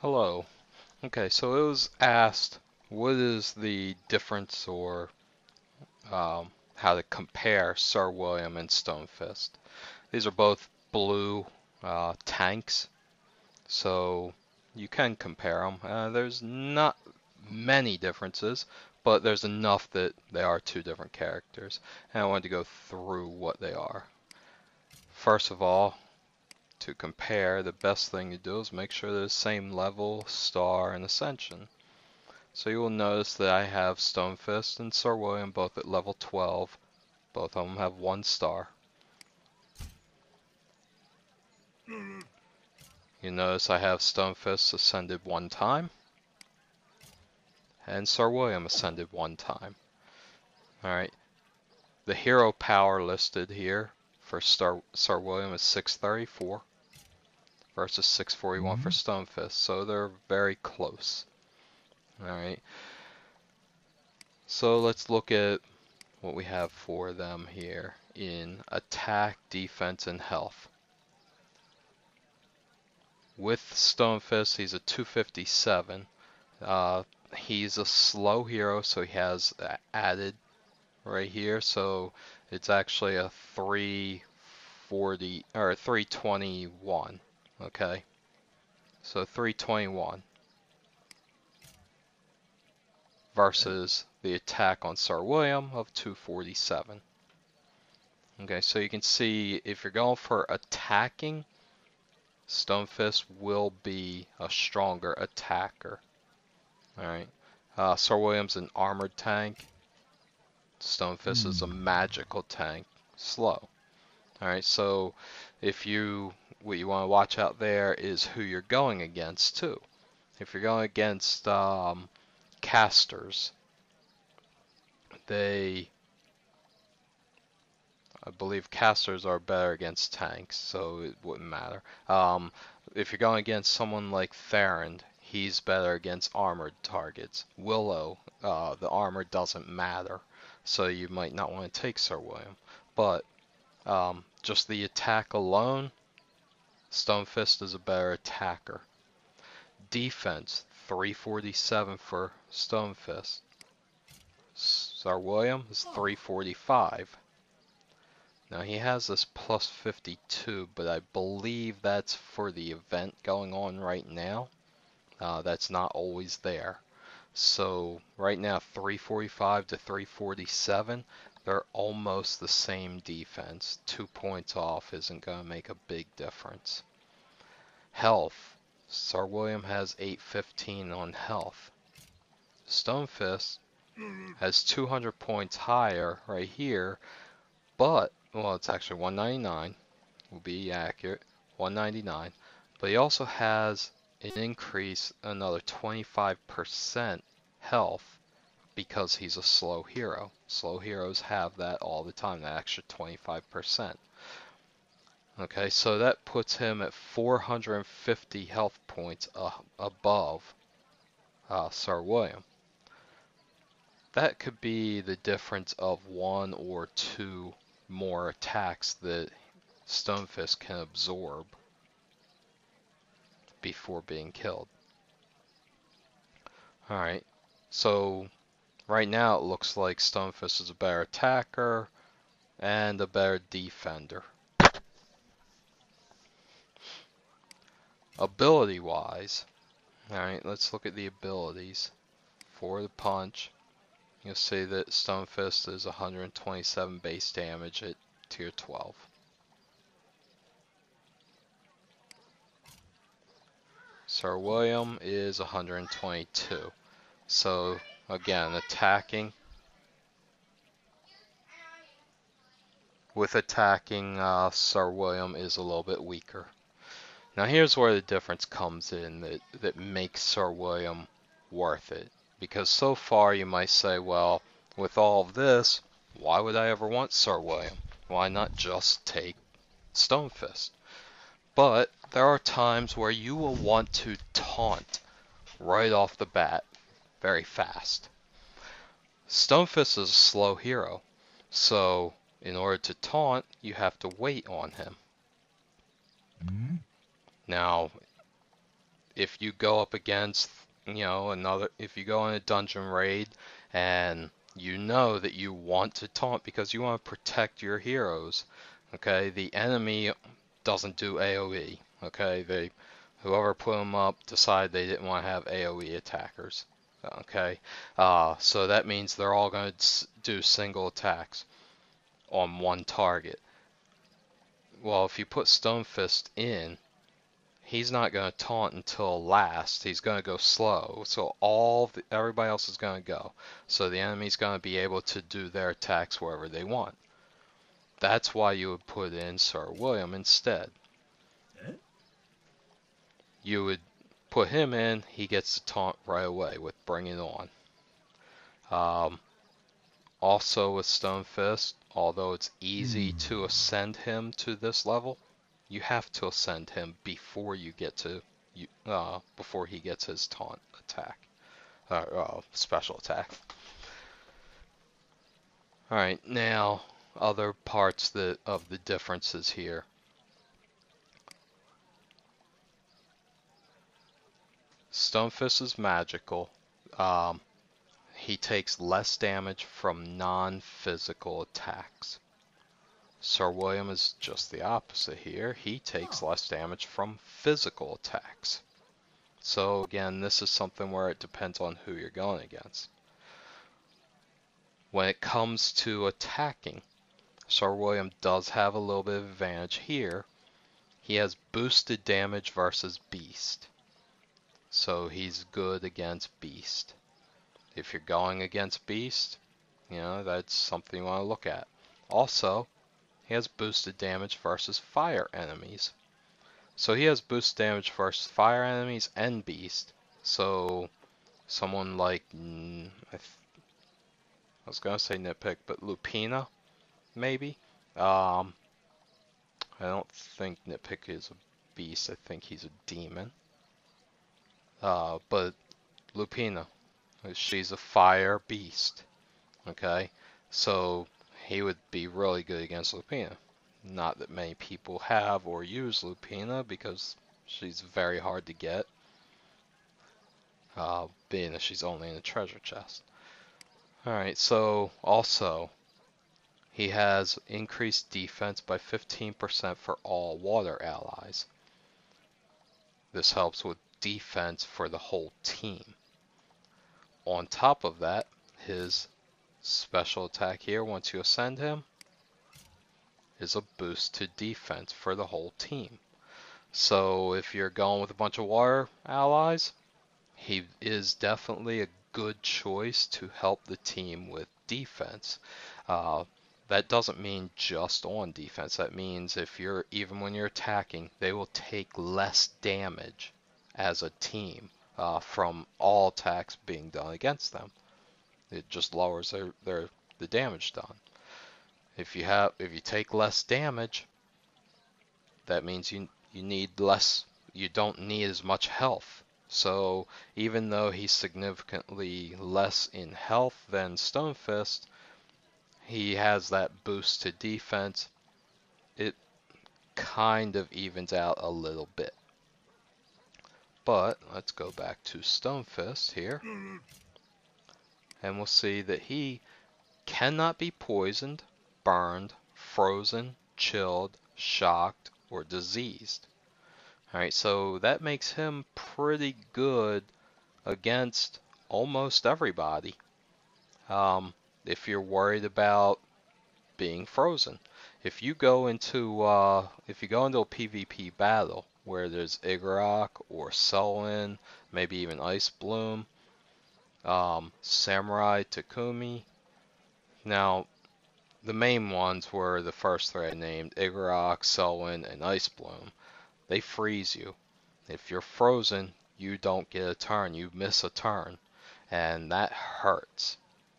Hello. Okay, so it was asked, what is the difference or how to compare Sir William and Stonefist? These are both blue tanks, so you can compare them. There's not many differences, but there's enough that they are two different characters, and I wanted to go through what they are. First of all, to compare, the best thing to do is make sure they're the same level, star, and ascension. So you will notice that I have Stonefist and Sir William both at level 12. Both of them have 1 star. You notice I have Stonefist ascended 1 time, and Sir William ascended 1 time. Alright, the hero power listed here for Sir William is 634 versus 641 for Stonefist, so they're very close. Alright, so let's look at what we have for them here in attack, defense, and health. With Stonefist, he's a 257. He's a slow hero, so he has added right here. So it's actually a 340 or 321. Okay, so 321 versus the attack on Sir William of 247. Okay, so you can see if you're going for attacking, Stonefist will be a stronger attacker. Alright. Sir William's an armored tank. Stonefist is a magical tank. Slow. Alright, so what you want to watch out there is who you're going against too. If you're going against casters, I believe casters are better against tanks, so it wouldn't matter. If you're going against someone like Theron, he's better against armored targets. Willow, the armor doesn't matter, so you might not want to take Sir William. But just the attack alone, Stonefist is a better attacker. Defense, 347 for Stonefist. Sir William is 345. Now he has this plus 52, but I believe that's for the event going on right now. That's not always there. So right now 345 to 347, they're almost the same defense. 2 points off isn't going to make a big difference. Health. Sir William has 815 on health. Stonefist has 200 points higher right here, but well, it's actually 199, will be accurate, 199, but he also has an increase, another 25% health because he's a slow hero. Slow heroes have that all the time, that extra 25%. Okay, so that puts him at 450 health points above Sir William. That could be the difference of 1 or 2 more attacks that Stonefist can absorb before being killed. Alright, so right now it looks like Stonefist is a better attacker and a better defender. Ability wise, alright, let's look at the abilities. For the punch, you'll see that Stonefist is 127 base damage at tier 12. Sir William is 122. So again, attacking. With attacking, Sir William is a little bit weaker. Now here's where the difference comes in that makes Sir William worth it. Because so far you might say, well, with all of this, why would I ever want Sir William? Why not just take Stonefist? But there are times where you will want to taunt right off the bat very fast. Stonefist is a slow hero, so in order to taunt, you have to wait on him. Now, if you go up against, if you go on a dungeon raid and you know that you want to taunt because you want to protect your heroes, okay, the enemy doesn't do AoE, okay, whoever put them up decided they didn't want to have AoE attackers, okay, so that means they're all going to do single attacks on one target. Well, if you put Stonefist in, he's not going to taunt until last. He's going to go slow. So everybody else is going to go. So the enemy's going to be able to do their attacks wherever they want. That's why you would put in Sir William instead. You would put him in, he gets the taunt right away with Bring It On. Also with Stonefist, although it's easy to ascend him to this level, you have to ascend him before you get to before he gets his taunt attack, special attack. All right, now other parts of the differences here. Stonefist is magical. He takes less damage from non-physical attacks. Sir William is just the opposite here. He takes less damage from physical attacks. So again, this is something where it depends on who you're going against. When it comes to attacking, Sir William does have a little bit of advantage here. He has boosted damage versus Beast. So he's good against Beast. If you're going against Beast, that's something you want to look at. Also, he has boosted damage versus fire enemies. So he has boosted damage versus fire enemies and Beast. So someone like, I was going to say Nitpick, but Lupina, maybe? I don't think Nitpick is a Beast. I think he's a demon. But Lupina, she's a fire beast. Okay, so he would be really good against Lupina. Not that many people have or use Lupina because she's very hard to get, being that she's only in a treasure chest. Alright, so also, he has increased defense by 15% for all water allies. This helps with defense for the whole team. On top of that, his special attack here, once you ascend him, is a boost to defense for the whole team. So if you're going with a bunch of water allies, he is definitely a good choice to help the team with defense. That doesn't mean just on defense. That means even when you're attacking, they will take less damage as a team from all attacks being done against them. It just lowers the damage done. If you take less damage, that means you need less. You don't need as much health. So even though he's significantly less in health than Stonefist, he has that boost to defense. It kind of evens out a little bit. But let's go back to Stonefist here, and we'll see that he cannot be poisoned, burned, frozen, chilled, shocked, or diseased. Alright, so that makes him pretty good against almost everybody. If you're worried about being frozen. If you go into a PvP battle where there's Igorok or Selwyn, maybe even Ice Bloom, Samurai Takumi. Now, the main ones were the first three I named, Igorok, Selwyn, and Ice Bloom. They freeze you. If you're frozen, you don't get a turn. You miss a turn. And that hurts.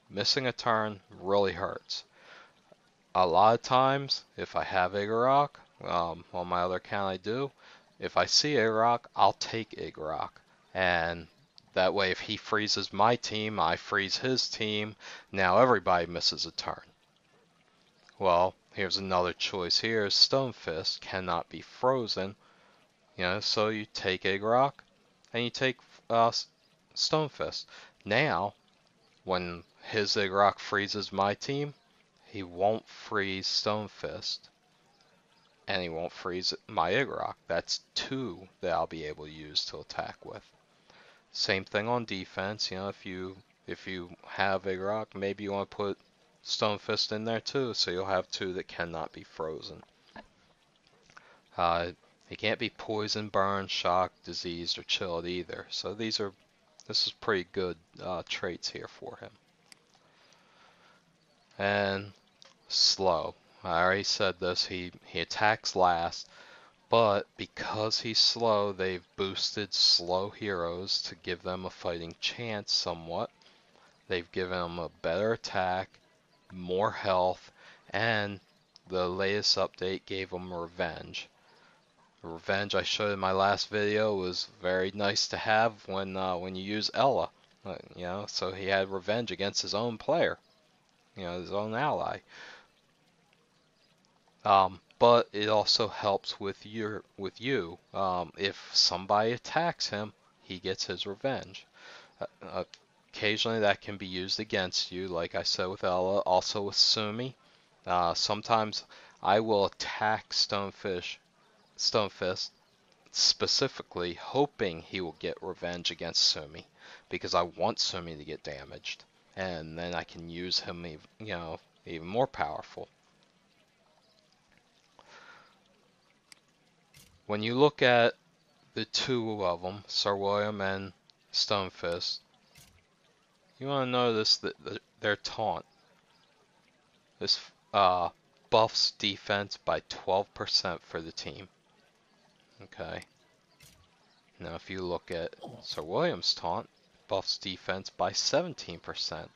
Missing a turn really hurts. A lot of times, if I have Igorok, on my other account I do, if I see Igorok, I'll take Igorok. And that way if he freezes my team, I freeze his team. Now everybody misses a turn. Well, here's another choice here. Stonefist cannot be frozen. So you take Igorok, and you take Stone Fist. Now, when his Igrok freezes my team, he won't freeze Stone Fist, and he won't freeze my Igrok. That's two that I'll be able to use to attack with. Same thing on defense. You know, if you have Igrok, maybe you want to put Stone Fist in there too, so you'll have two that cannot be frozen. He can't be poisoned, burned, shocked, diseased, or chilled either. So this is pretty good traits here for him. And slow. I already said this. He attacks last, but because he's slow, they've boosted slow heroes to give them a fighting chance somewhat. They've given him a better attack, more health, and the latest update gave him revenge. Revenge I showed in my last video was very nice to have when you use Ella, you know. So he had revenge against his own player, you know, his own ally. But it also helps with you. If somebody attacks him, he gets his revenge. Occasionally that can be used against you, like I said with Ella, also with Sumi. Sometimes I will attack Stone Fist specifically hoping he will get revenge against Sumi, because I want Sumi to get damaged, and then I can use him even more powerful. When you look at the two of them, Sir William and Stone Fist, you want to notice that their taunt. This buffs defense by 12% for the team. Okay. Now if you look at Sir William's taunt, buffs defense by 17%.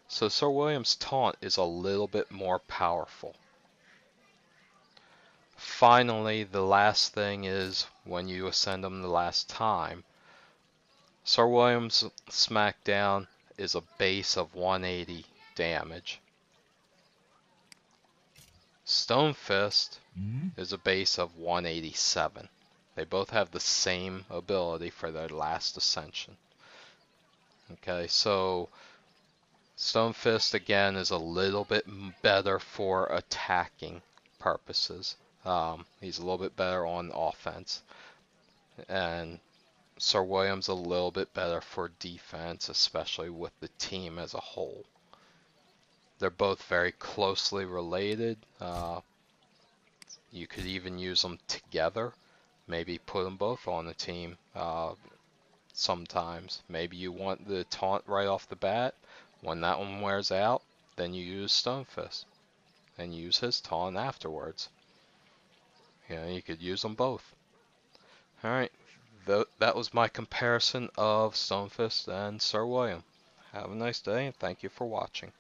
So Sir William's taunt is a little bit more powerful. Finally, the last thing is when you ascend him the last time, Sir William's smackdown is a base of 180 damage. Stone Fist is a base of 187. They both have the same ability for their last ascension. Okay, so Stone Fist again is a little bit better for attacking purposes. He's a little bit better on offense. And Sir William's a little bit better for defense, especially with the team as a whole. They're both very closely related. You could even use them together. Maybe put them both on the team sometimes. Maybe you want the taunt right off the bat. When that one wears out, then you use Stone Fist. And use his taunt afterwards. You know, you could use them both. Alright, that was my comparison of Stone Fist and Sir William. Have a nice day, and thank you for watching.